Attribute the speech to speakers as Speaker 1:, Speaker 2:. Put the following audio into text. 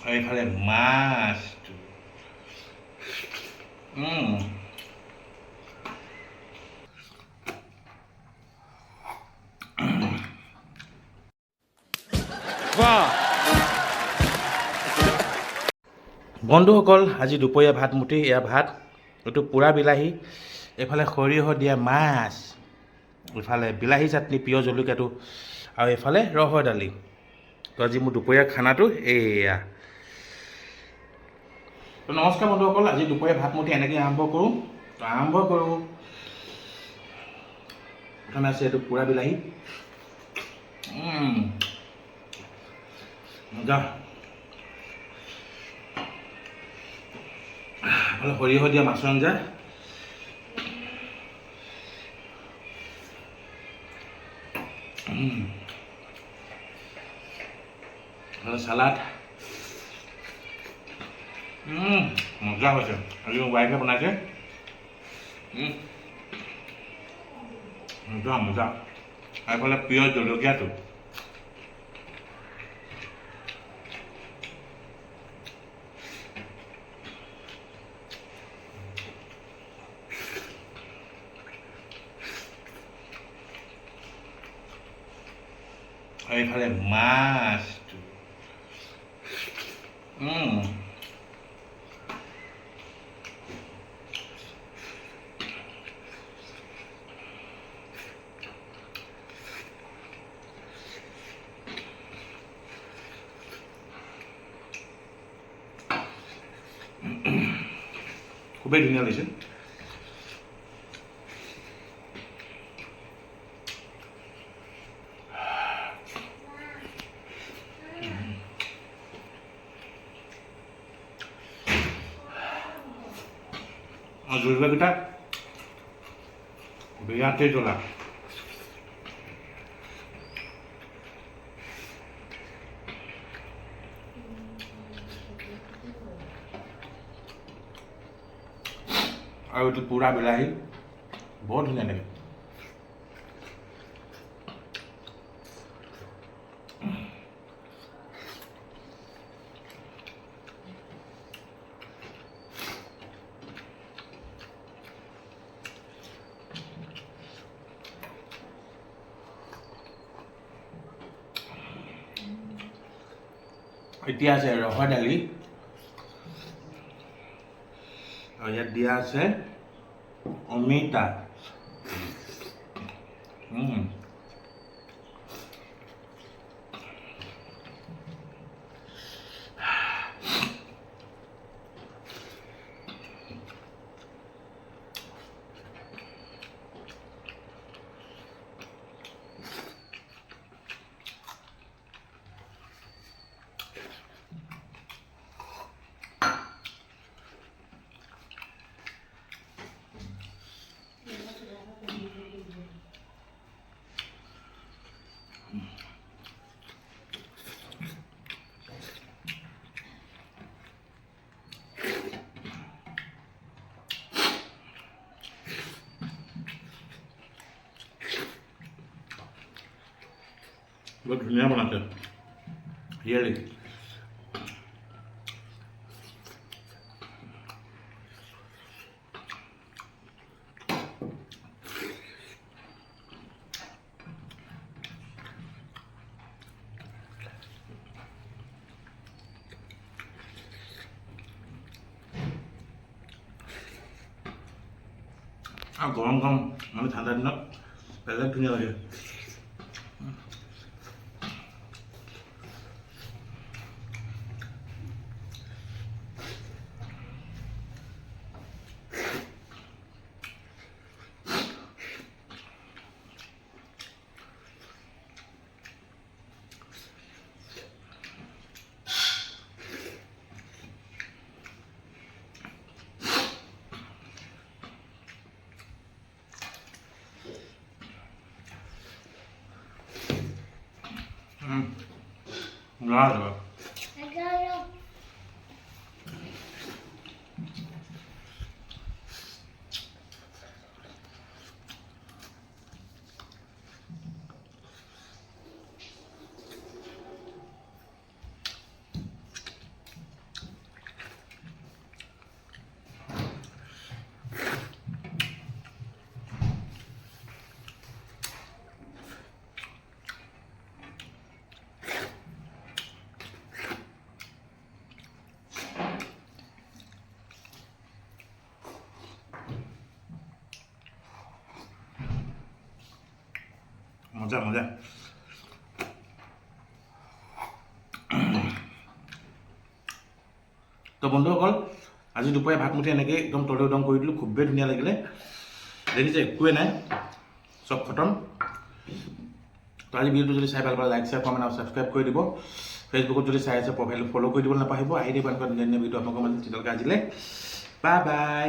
Speaker 1: আৰু এইফালে মাছটো বন্ধুসকল, আজি দুপৰীয়া ভাতমুঠি এয়া ভাত, এইটো পোৰা বিলাহী, এইফালে সৰিয়হ দিয়া মাছ, এইফালে বিলাহী চাটনি, পিঁয়াজ জলকীয়াটো, আৰু এইফালে ৰহৰ দালি। তো আজি মোৰ দুপৰীয়া খানাটো এয়া। তো নমস্কাৰ বন্ধুসকল, আজি দুপৰীয়া ভাতমুঠি এনেকৈ আৰম্ভ কৰোঁ। প্ৰথমে আছে এইটো পোৰা বিলাহী, মজা। সৰিয়হ দিয়া মাছৰ আঞ্জা, চালাড, মজা হৈছে। আজি মোৰ ৱাইফে বনাইছে, মজা মজা। আৰু এইফালে পিঁয়াজ জলকীয়াটো, আৰু এইফালে মাছটো, খুবেই ধুনীয়া লাগিছে। আৰু জলকীয়াকেইটা বিৰাটেই জ্বলা। আৰু এইটো পোৰা বিলাহী, বৰ ধুনীয়া লাগে। এতিয়া আছে ৰহৰ দালি, আৰু ইয়াত দিয়া আছে অমিতা। বৰ ধুনীয়া বনাইছে, ৰিয়েলি। আৰু গৰম গৰম মানে ঠাণ্ডা দিনত বেলেগ ধুনীয়া লাগে। Nada. মজা মজা তো বন্ধুসকল আজি দুপৰীয়া ভাত মুঠি এনেকৈ একদম তলে উদং কৰি দিলোঁ খুবেই ধুনীয়া লাগিলে দেখিছে একোৱে নাই চব খতম তো আজি ভিডিঅ'টো যদি চাই ভাল পালে লাইক শ্বেয়াৰ কমেণ্ট আৰু ছাবস্ক্ৰাইব কৰি দিব ফেচবুকত যদি চাই আছে প্ৰফাইলটো ফ'ল' কৰি দিব নাপাহৰিব আহি দিব এনেকুৱা ধুনীয়া ধুনীয়া ভিডিঅ' আপোনালোকৰ মাজত তেতিয়ালৈকে আজিলৈ বাই বাই